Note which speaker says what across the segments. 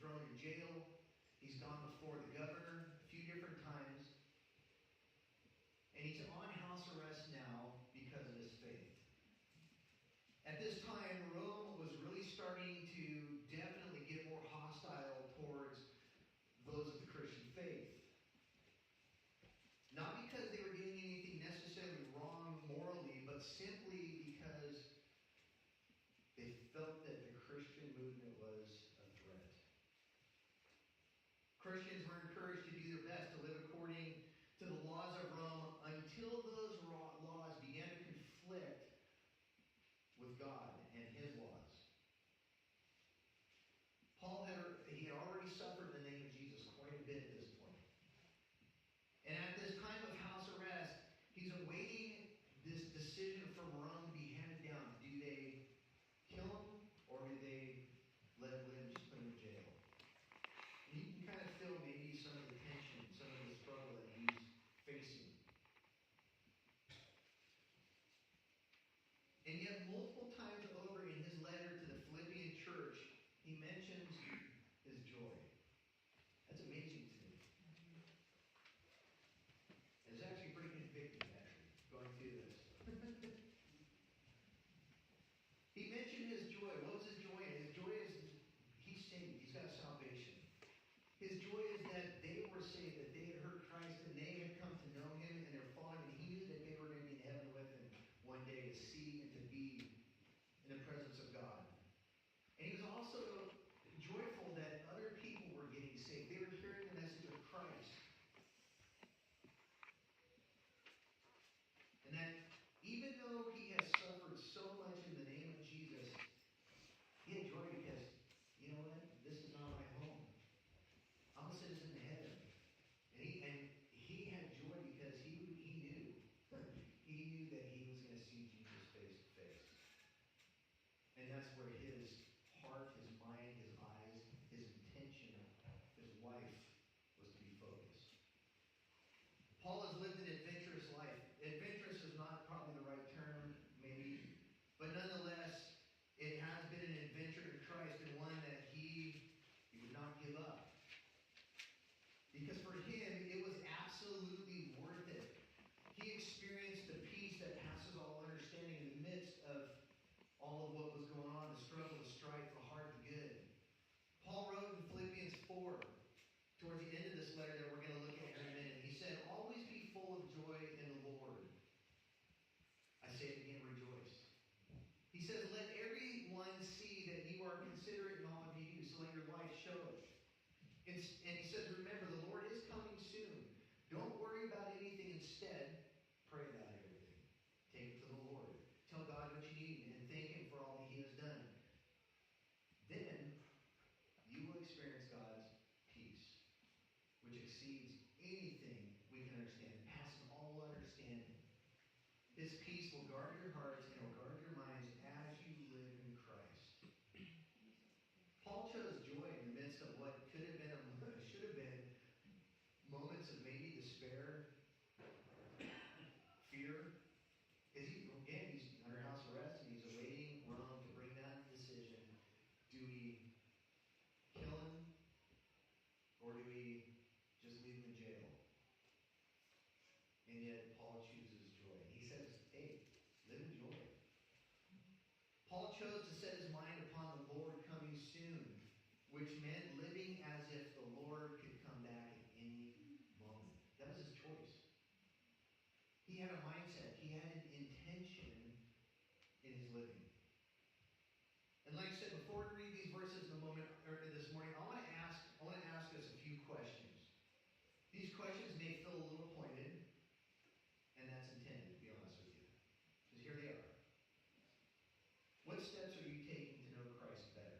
Speaker 1: thrown in jail. He's gone before the governor a few different times. And he's on house arrest now because of his faith. At this time, Rome was really starting to definitely get more hostile towards those of the Christian faith. Not because they were doing anything necessarily wrong morally, but simply because they felt that the Christian movement was a threat. Christians were encouraged to do their best to live according to the laws of Rome until those laws began to conflict with God and his laws. Paul had already suffered in the name of Jesus quite a bit at this point. And at this time of house arrest, he's awaiting this decision from Rome to be handed down. Do they kill him, or do they let him live and just put him in jail? And you can kind of feel maybe some of the tension, some of the struggle that he's facing. And yet, multiple times over in his letter to the Philippian church, he mentions his joy. That's amazing to me. It's actually pretty convicting, actually, going through this. He mentioned his joy. What was his joy? His joy is he's saved. He's got salvation. His joy is that they were saved, that they had heard Christ, and they had come to know him, and they're following him. He knew that they were going to be in heaven with him one day to see and to be in the presence of God. And he was also joyful that other people were getting saved. They were hearing the message of Christ. And that even though he has suffered so much in the name of Jesus, he had joy because, you know what? This is not my home. I'm a citizen of heaven. And he had joy because he knew. He knew that he was going to see Jesus face to face. And that's where his heart, his mind, his eyes, his intention, his life was to be focused. Paul has lived an adventurous life. Adventurous is not probably the right term, maybe. But nonetheless, it has been an adventure in Christ, and one that he would not give up. Because for him, it was absolutely worth it. He experienced the peace that passes all understanding in the midst of all of what was going on, the struggle, the strife, the hard, the good. Paul wrote in Philippians 4, towards the end of this letter that we're going to look at in a minute, he said, "Always be full of joy in the Lord. I say it again, rejoice." He says, "Let everyone see that you are considerate in all of you do, so let your life show it." And he says, "Remember, the Lord is coming soon. Don't worry about anything. Instead, pray about everything. Take it to the Lord. Tell God what you need and thank him for all that he has done. Then you will experience God's peace, which exceeds anything we can understand, passes all understanding. His peace will guard your hearts and will guard your minds as you live in Christ." Paul chose joy in the midst of what should have been moments of maybe despair, fear. He's under house arrest and he's awaiting Rome to bring that decision. Do we kill him, or do we just leave him in jail? And yet Paul chooses joy. He says, hey, live in joy. Paul chose to set his mind upon the Lord coming soon, which meant living as if the Lord could come back at any moment. That was his choice. He had a mindset. He had an intention in his living. And like I said, before we read these verses in a moment, or this morning, I want to ask us a few questions. These questions may feel a little pointed, and that's intended, to be honest with you. Because here they are. What steps are you taking to know Christ better?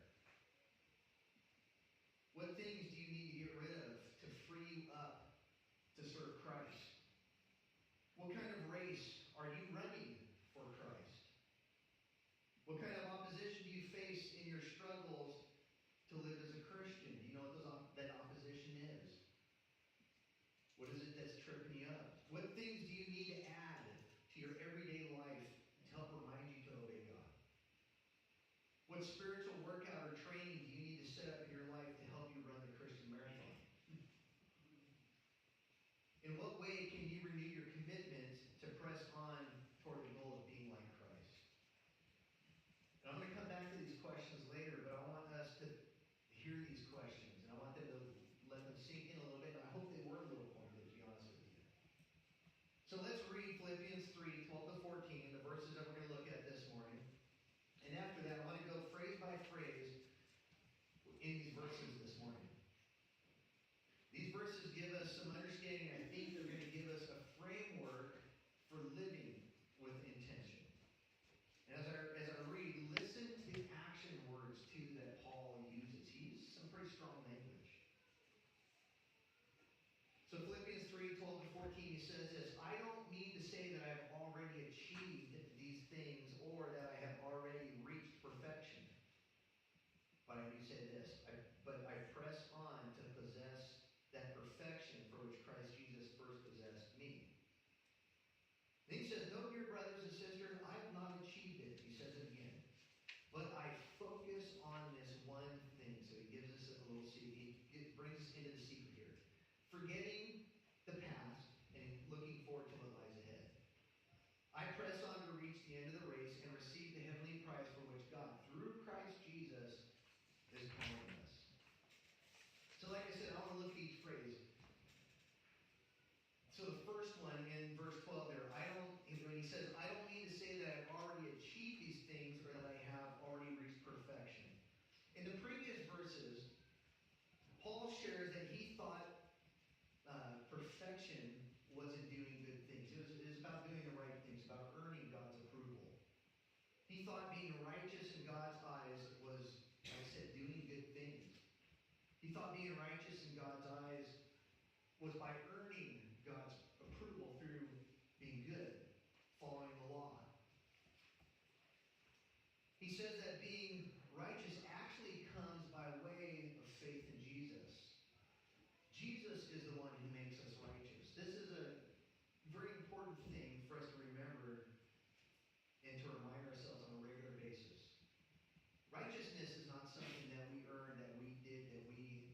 Speaker 1: What things do you need to get rid of to free you up to serve Christ? What kind of race are you running for Christ? What kind of opposition do you face in your struggles to live as a Christian? Do you know what that opposition is? What is it that's tripping you up? What things do you need to add to your everyday life to help remind you to obey God? What spiritual workout or training do you need to set up in your life to help you 14, he says this, I don't mean to say that I have already achieved these things or that I have already reached perfection. But I do say this, but I press on to possess that perfection for which Christ Jesus first possessed me. Then he says, no, dear brothers and sisters, I have not achieved it. He says it again. But I focus on this one thing. So he gives us a little secret. He brings us into the secret here. Forgetting the past and looking forward to what lies ahead. I press on to reach the end of the race and receive the heavenly prize for which God, through Christ Jesus, is calling us. So like I said, I want to look at each phrase. So the first one in verse 12 there, when he says, I don't mean to say that I've already achieved these things or that I have already reached perfection. In the previous verses, Paul shares that he thought perfection wasn't doing good things. It was about doing the right things, about earning God's approval. He thought being righteous in God's eyes was, like I said, doing good things. He thought being righteous in God's eyes was by earning God's approval through being good, following the law. He says that being righteous actually comes by way of faith in Jesus. Jesus is the one who makes us righteous. This is a very important thing for us to remember and to remind ourselves on a regular basis. Righteousness is not something that we earn, that we did, that we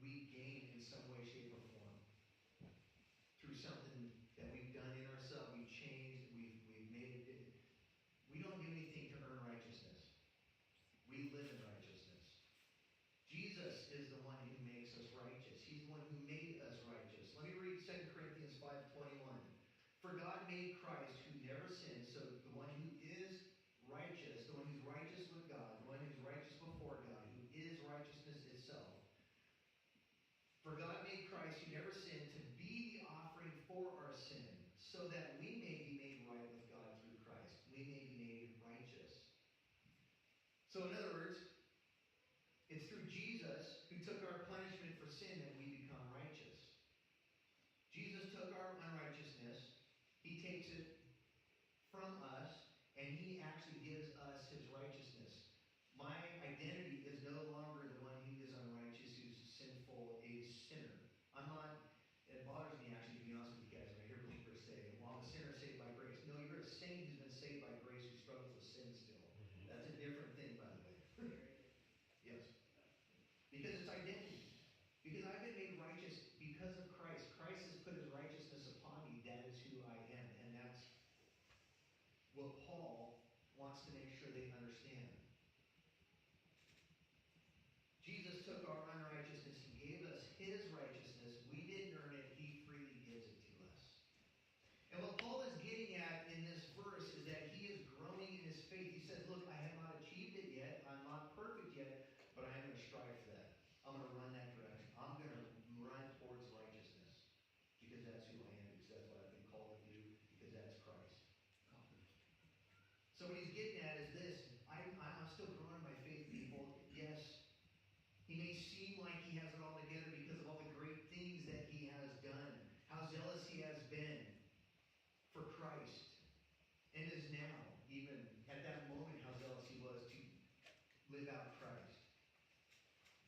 Speaker 1: gained in some way, shape, or form. Through something that we've done in ourselves, we've changed, we've made it. We don't do anything to earn righteousness. We live in righteousness. Jesus is the one who makes us righteous. He's the one who made us righteous. Let me read 2 Corinthians 5:21. For God made Christ, who never sinned, so the one who is righteous, the one who's righteous with God, the one who's righteous before God, who is righteousness itself. For God made Christ, who never sinned, to be the offering for our sin, so that we may be made right with God through Christ. We may be made righteous. So in other words, it's through Jesus who took our punishment for sin that we become righteous. Jesus took our unrighteousness, he takes it from us, and he actually gives us his righteousness. My identity is no longer the one who is unrighteous, who's sinful, a sinner. I'm not, it bothers me actually, to be honest with you guys, when I hear believers say, well, I'm a sinner saved by grace. No, you're a saint who's been saved by grace who struggles with sin still. That's a different thing, by the way. Yes. Because it's identity. Because I've been made righteous because of Christ. Christ has put his righteousness upon me. That is who I am. And that's what Paul wants to make sure they understand. Jesus took our unrighteousness. He gave us his righteousness. We didn't earn it. He freely gives it to us. And what Paul is getting at in this verse is that he is growing in his faith. He says, look, I have not achieved it yet. I'm not perfect yet, but I am going to strive for that. I'm going to run that direction. I'm going to run towards righteousness because that's who I am, because that's what I've been called to do, because that's Christ. So what he's getting at is this. I'm still growing in my faith, people. Yes, he may seem like he has it all together because of all the great things that he has done, how zealous he has been for Christ, and is now, even at that moment, how zealous he was to live out Christ.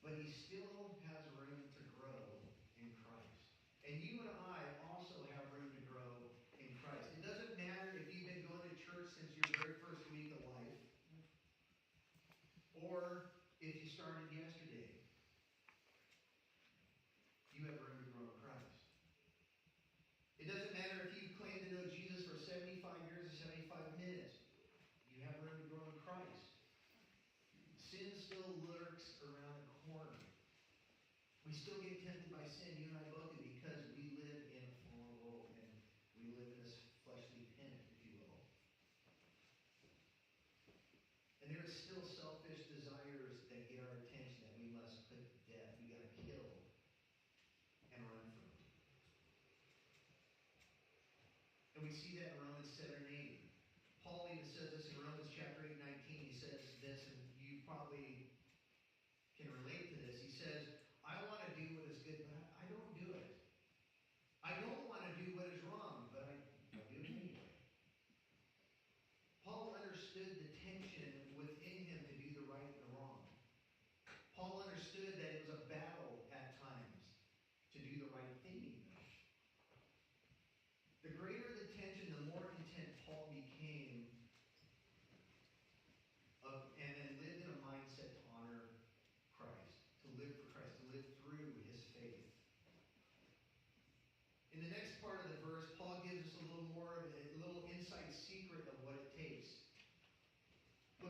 Speaker 1: But he still has room to grow in Christ. And you and I also have room to grow in Christ. It doesn't matter if you've been going to church since your very first week of life, or if you started yesterday. You have room to grow in Christ. It doesn't matter if you've claimed to know Jesus for 75 years or 75 minutes. You have room to grow in Christ. Sin still lurks around the corner. We still get tempted by sin, you and I both do, because we live in a fallen world and we live in this fleshly pen, if you will. And there are still selfish desires that get our attention that we must put to death. We got to kill and run from. And we see that in Romans 7 and 8. Paul even says this in Romans chapter 8, 19. He says this, and you probably can relate to this. He says, I want to do what is good, but I don't do it. I don't want to do what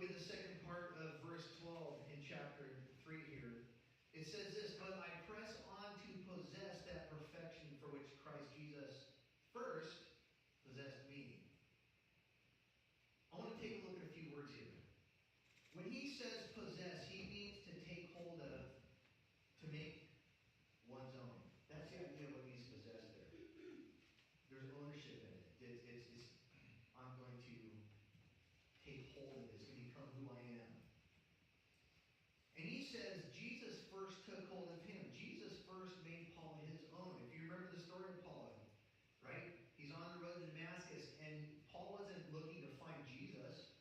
Speaker 1: Look at the second part of verse 12 in chapter 3 here. It says this, but I press on to possess that perfection for which Christ Jesus first possessed me. I want to take a look at a few words here. When he says possess, he means to take hold of, to make one's own. That's the idea of what means possess there. There's ownership in it. It's I'm going to take hold of it. It's going to become who I am. And he says Jesus first took hold of him. Jesus first made Paul his own. If you remember the story of Paul, right? He's on the road to Damascus, and Paul wasn't looking to find Jesus,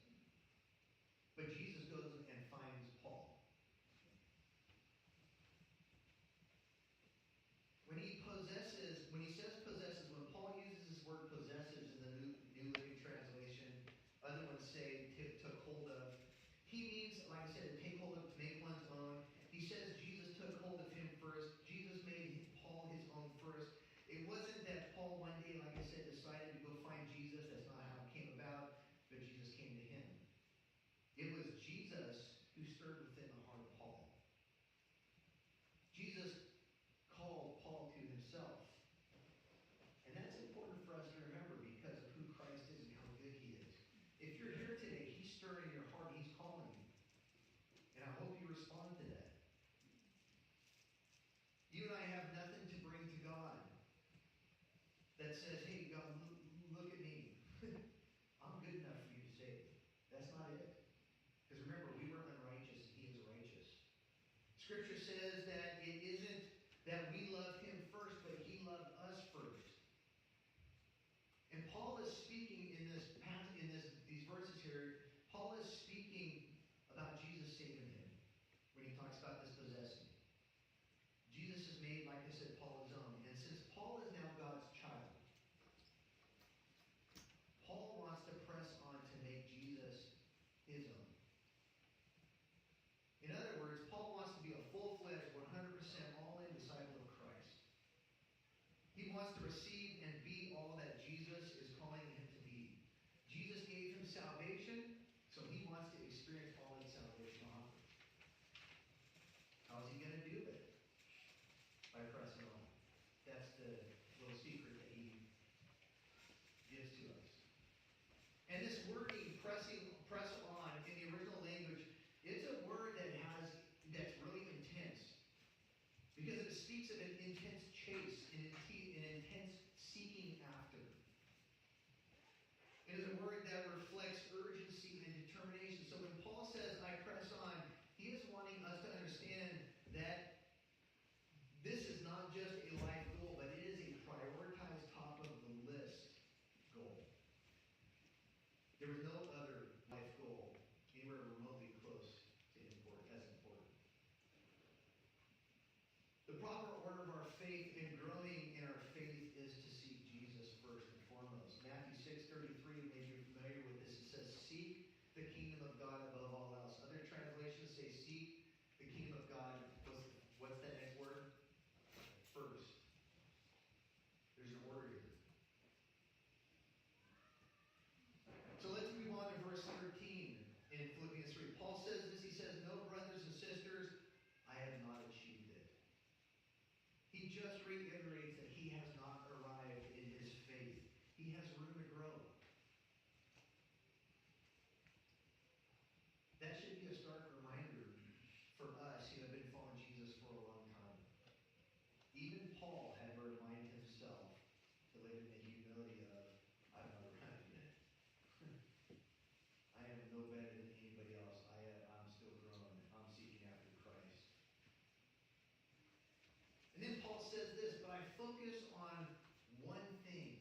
Speaker 1: but Jesus goes and finds Paul. When he says possesses, when Paul uses this word possesses in the New Living Translation, other ones say took hold of. He means, like I said, to take hold of, to make one's own. He says Jesus took hold of him first. Jesus made Paul his own first. It wasn't that Paul one day, like I said, decided to go find Jesus. That's not how it came about, but Jesus came to him. It was Jesus who stirred within the heart of Paul. Jesus called Paul to himself. And that's important for us to remember because of who Christ is and how good he is. If you're here today, he's stirring your heart, he's calling you. And I hope you respond to that. You and I have nothing to bring to God that says, hey, God, look at me. I'm good enough for you to save. That's not it. Because remember, we were unrighteous and he is righteous. Scripture says that it isn't that we love him first, but he loved us first. And Paul is speaking in these verses here, Paul is speaking about Jesus saving him when he talks about this possessing. Jesus has made, like I said, Paul his own. And since Paul is now God's child, Paul wants to press on to make Jesus his own. In other words, Paul wants to be a full-fledged, 100% all-in disciple of Christ. He wants to receive and be all that Jesus is calling him to be. Jesus gave him salvation, so he wants to experience all that salvation offers. How's he going to do it? By pressing on. That's the little secret that he gives to us. And this wording, press on, in the original language, it's a word that's really intense. Because it speaks of an intense chase, an intense seeking after. It is a word that reflects urgency and determination. So when Paul says, I press on, he is wanting us to understand that this is not just a life goal, but it is a prioritized top of the list goal. There was no other life goal anywhere remotely close to as important. The proper order of our faith and growing in our faith is to seek Jesus first and foremost. Matthew 6:33, maybe you're familiar with this. It says, seek the kingdom of God above all else. Other translations say, seek the kingdom of God. What's that next word? First. There's an order here. So let's move on to verse 13 in Philippians 3. Paul says this. He says, no, brothers and sisters, I have not achieved it. He just reiterates that he has not arrived in his faith. He has room to grow. That should be a stark reminder for us who have been following Jesus for a long time. Even Paul had to remind himself to live in the humility of, I've not arrived yet. I am no better than anybody else. I'm still growing. I'm seeking after Christ. And then Paul says this, but I focus on one thing.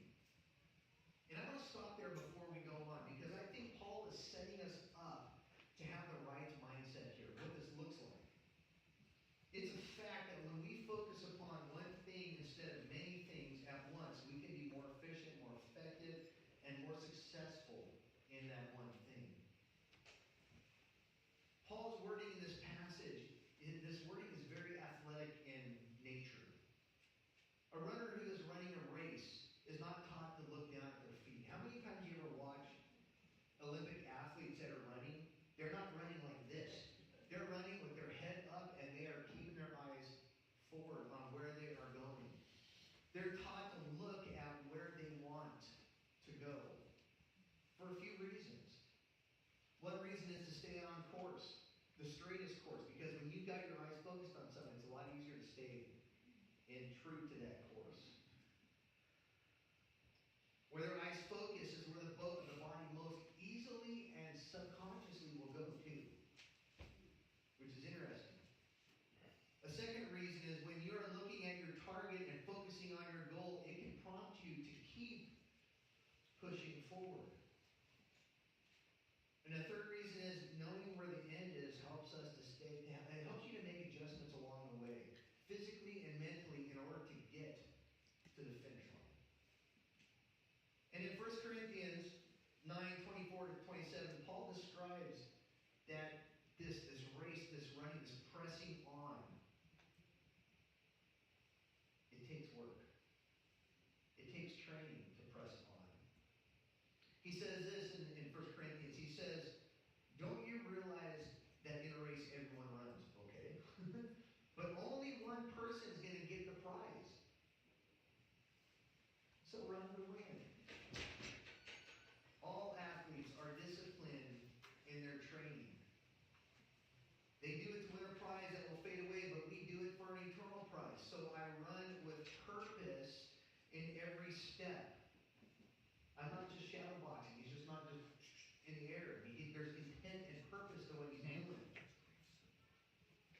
Speaker 1: And I want to stop there before we go on, because I think Paul is setting us up to have the right mindset here, what this looks like. It's a fact that when we focus upon one thing instead of many things at once, we can be more efficient, more effective, and more successful in that one thing. Paul's wording in this passage, this wording is very athletic in nature. A runner who is running a race is not taught to look down at their feet. How many times do you ever watch Olympic athletes that are running? They're reason is when you're looking at your target and focusing on your goal, it can prompt you to keep pushing forward. And the third reason is knowing where the end is helps us to stay. It helps you to make adjustments along the way, physically and mentally, in order to get to the finish line. And in 1 Corinthians 9:24-27, Paul describes that this race, this running, this pressing on, it takes work. It takes training to press on. He says this in 1 Corinthians. He says, don't you realize that in a race everyone runs, okay? But only one person is going to get the prize. So run to win. All athletes are disciplined in their training. They do it to win a prize that will fade away, but we do it for an eternal prize. So I run with purpose in every step. I'm not just shadow boxing. He's just not just in the air. There's intent and purpose to what he's doing.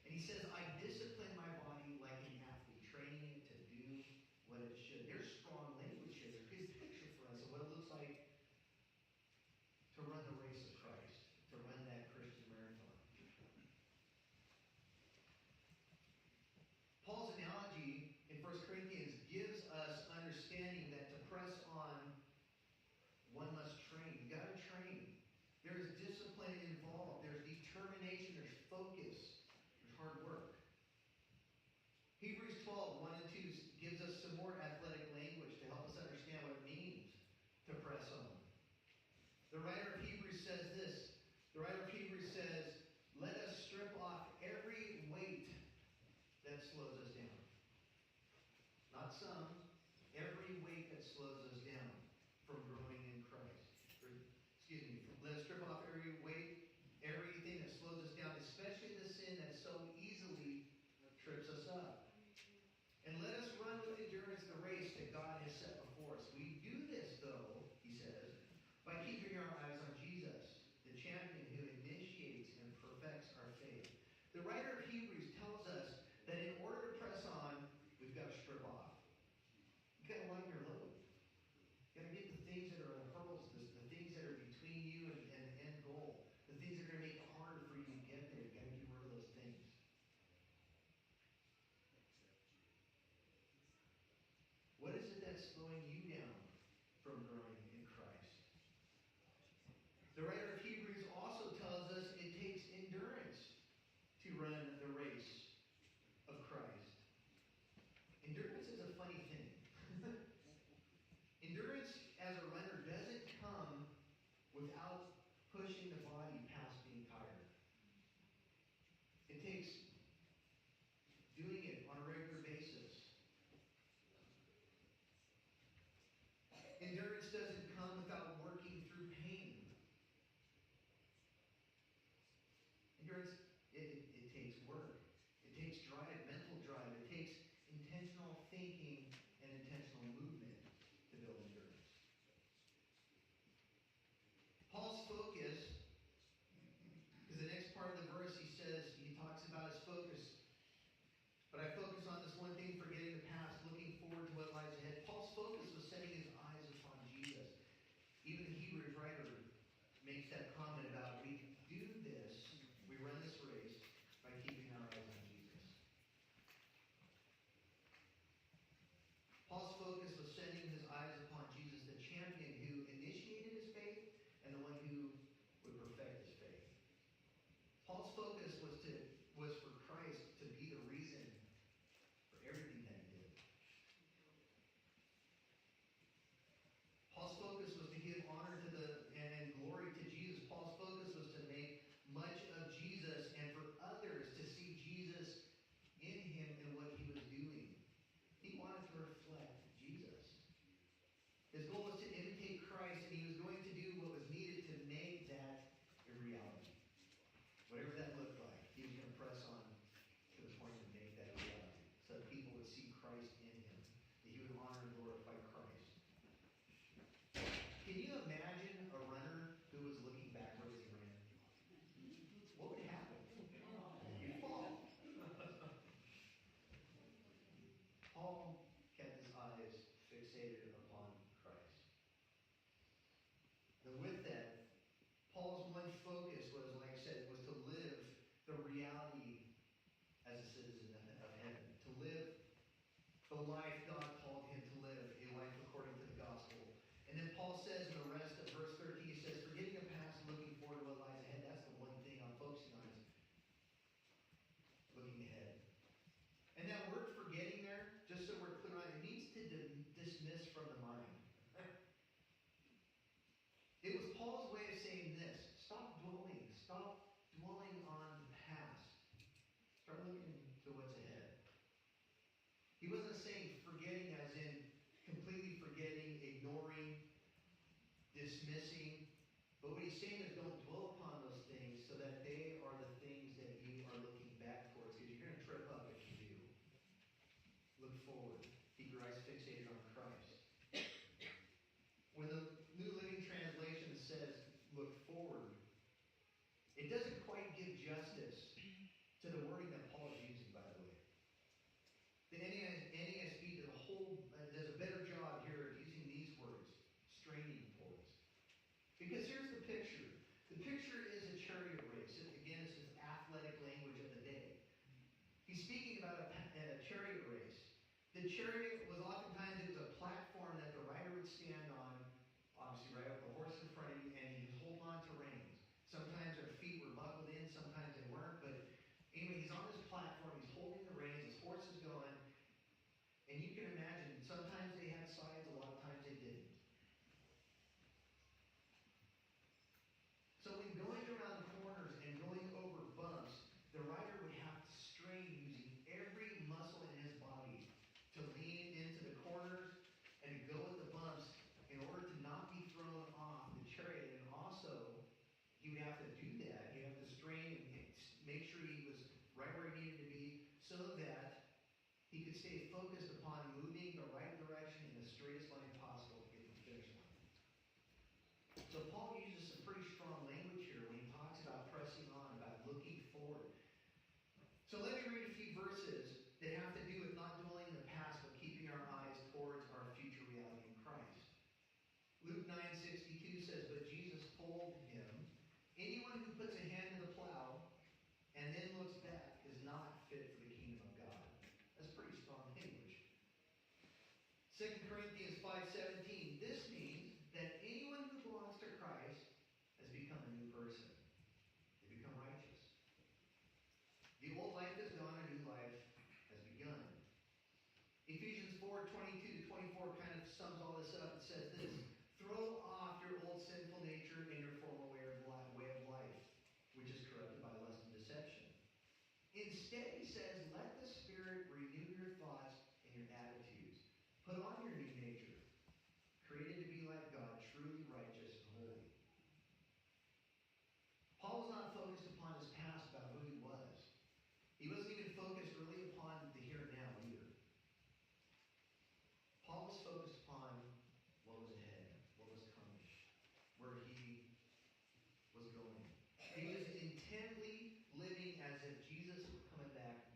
Speaker 1: And he says, I discipline my body like an athlete, training it to do what it should. There's strong language here. There's a good picture for us of what it looks like to run the race of Christ, to run that Christian marathon. Paul's analogy in 1 Corinthians gives us understanding that to press on, one must train. You got to train. There is discipline involved. There's determination. There's focus. There's hard work. Hebrews 12:1-2 gives us some more athletic language to help us understand what it means to press on. The writer of Hebrews says this. The writer of Hebrews says, let us strip off every weight that slows us down. Not some. Every weight that slows us down from growing in Christ. Let us strip off every weight, everything that slows us down, especially the sin that so easily trips us up. And let us run with endurance the race that God has set before us. We do this, though, he says, by keeping our eyes on Jesus, the champion who initiates and perfects our faith. The writer of Hebrews tells us that in order to press on, we've got to strip off. You've got to lighten your load. You've got to get the things that are the hurdles, the things that are between you and the end goal, the things that are going to make it harder for you to get there. You've got to get rid of those things. What is it that's slowing you down from growing in Christ? The writer of Hebrews also tells us it takes endurance to run the race of Christ. Endurance is a funny thing. Endurance as a runner doesn't come without pushing the body past being tired. It takes doing it on a regular basis. fixated upon Christ. And with that, Paul's one focus was, like I said, was to live the reality as a citizen of heaven. To live the life God called him to live, a life according to the gospel. And then Paul says in the rest of verse 13, he says, forgetting the past and looking forward to what lies ahead. That's the one thing I'm focusing on, is looking ahead. And that word forgetting there, just so we're clear on it, means to dismiss from the mind. It was Paul's way of saying this: stop dwelling on the past. Start looking to what's ahead. He wasn't saying forgetting as in completely forgetting, ignoring, dismissing. But what he's saying is don't dwell upon those things so that they are the things that you are looking back towards, because you're going to trip up if you do. Look forward. Keep your eyes fixated on Christ. When the New Living Translation says look forward, it doesn't quite give justice to the wording that Paul is using, by the way. The NASB does a better job here of using these words, straining towards. Because here's the picture. The picture is a chariot race. Again, it's this athletic language of the day. He's speaking about a chariot race. The chariot was oftentimes, it was a platform that the rider would stand on, obviously right with the horse in front of you, and he was holding on to reins. Sometimes their feet were buckled in, sometimes they weren't, but anyway, he's on this platform, he's holding the reins, his horse is going, and you can imagine, sometimes they had sides, a lot of times they didn't. So when going around corners and going over bumps, the rider would have to strain using every muscle in his body to lean into the corners and to go with the bumps in order to not be thrown off the chariot. And also, he would have to do that. He'd have to strain and make sure he was right where he needed to be so that he could stay focused upon moving the right direction in the straightest line possible to get to the finish line. So Paul uses some pretty strong language here when he talks about pressing on, about looking forward. So let me read a few verses that have to do with not dwelling in the past, but keeping our eyes towards our future reality in Christ. Luke 9:62 says, but Jesus told him, anyone who puts a hand to the plow and then looks back is not fit for the kingdom of God. That's pretty strong language. 2 Corinthians 5:17, this means that anyone who belongs to Christ has become a new person. They become righteous. The old life is gone, a new life has begun. Ephesians 4:22-24 kind of sums all this up. It says this: throw off your old sinful nature and your former way of life, which is corrupted by lust and deception. Instead, he says, let the Spirit renew your thoughts and your attitudes. Put on your new nature, created to be like God, truly righteous and holy. Paul was not focused upon his past about who he was. He wasn't even focused really upon the here and now either. Paul was focused upon what was ahead, what was coming, where he was going. He was intently living as if Jesus was coming back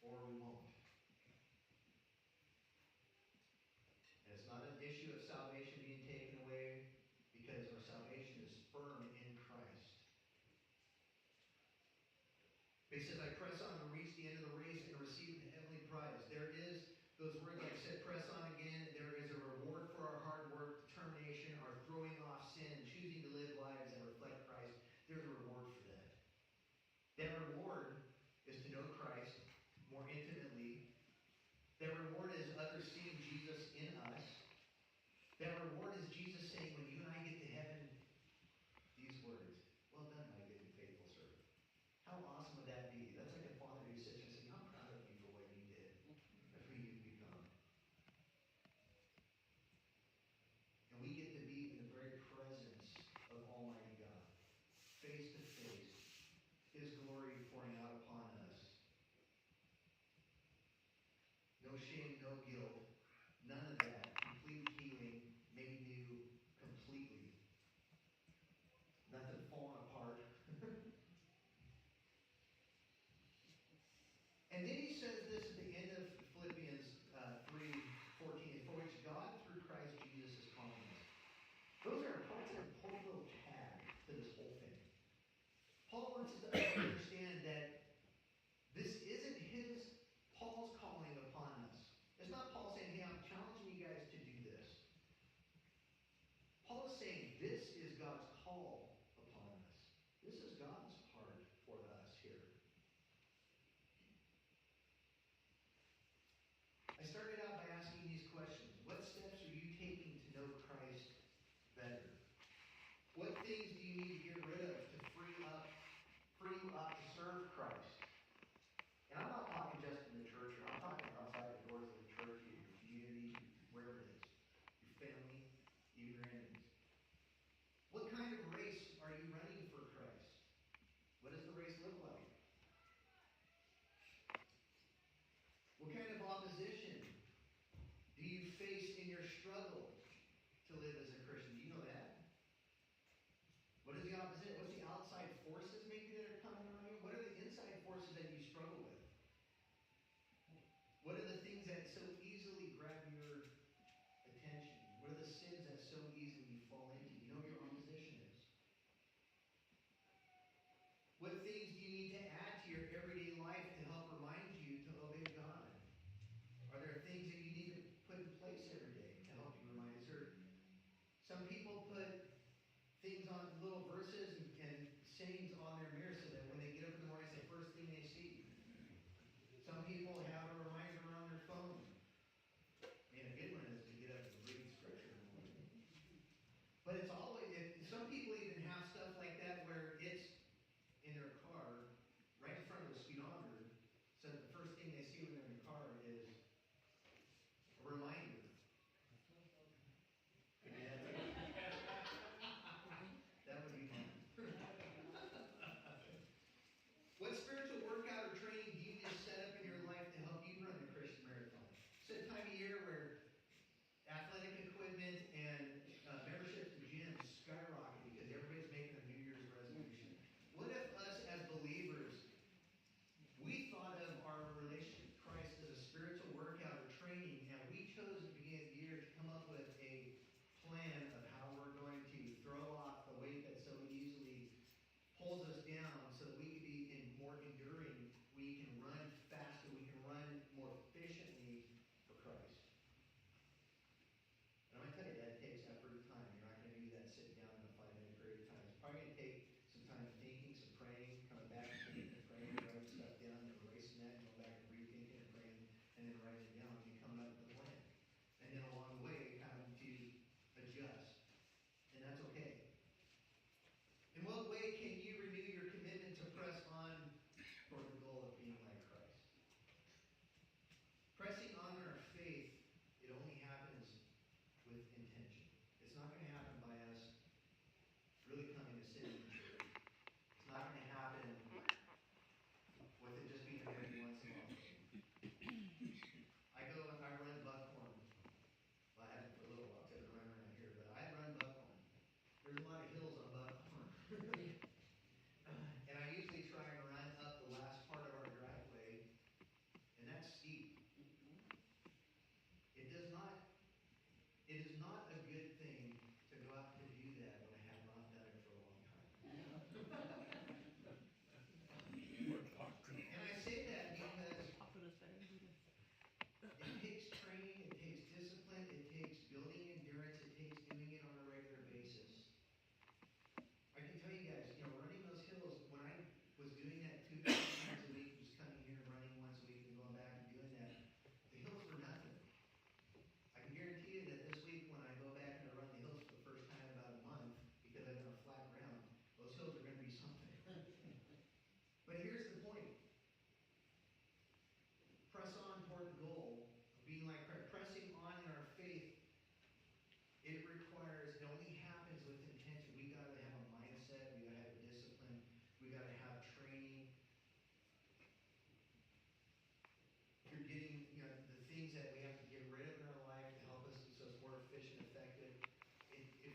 Speaker 1: or we won't. And it's not an issue of salvation being taken away, because our salvation is firm in Christ. But he says, I press on to reach the end of the race and receive the heavenly prize. There is, those words like I said, press on again. There is a reward for our hard work, determination, our throwing off sin, choosing to live lives that reflect Christ. There's a reward for that. That reward is to know Christ more intimately. That reward is others seeing Jesus in us. That reward is Jesus saying, when you and I get to heaven, these words, well done, my good and faithful servant. How awesome would that be? That's like a father who sits and says, I'm proud of you for what you did and who you've become. And we get to be in the very presence of Almighty God, face to face, His glory pouring out upon us. No shame, no guilt, none of that. Complete healing, made new completely. Nothing falling apart. And then he says this at the end of Philippians 3:14, for which God through Christ Jesus is calling us. Those are parts of a whole little tag to this whole thing. Paul wants us to understand that this isn't Paul's calling upon us. It's not Paul saying, hey, I'm challenging you guys to do this. Paul is saying this is God's call upon us. This is God's part for us here. I started out by asking these questions. What steps are you taking to know Christ better? What things do you need to get rid of to free you up to serve Christ? And I'm not talking just in the church here. I'm talking outside the doors of the church, your community, wherever it is. Your family, even your enemies. What kind of race are you running for Christ? What does the race look like? What kind of opposition do you face in your struggle to live as a Christian? Do you know that? What is the opposite? What's the outside forces maybe that are coming on you? What are the inside forces that you struggle with? What are the things that so easily grab your attention? What are the sins that so easily you fall into? You know what your opposition is. What things do you need to add to your everyday life to help remind you to obey God? Are there things that you need to put in place every day to help you remind? Is there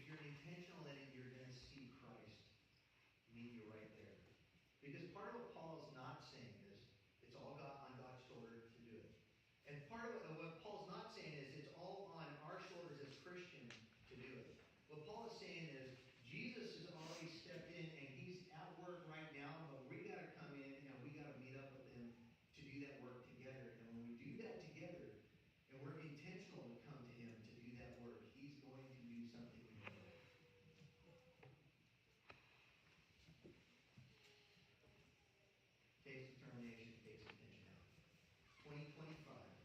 Speaker 1: you're intentional in it, you're going to see Christ meet you right there. Because part of what Paul is not saying is it's all God on God's shoulder to do it. And part of what Paul's not saying is it's all on our shoulders as Christians to do it. What Paul is saying is Jesus has already stepped in and he's at work right now, but we got to come in and we got to meet up with him to do that work together. And when we do that together, and we're intentional to come to him to do that work, he's going to do something in your life. Takes determination, takes intentionality. 2025.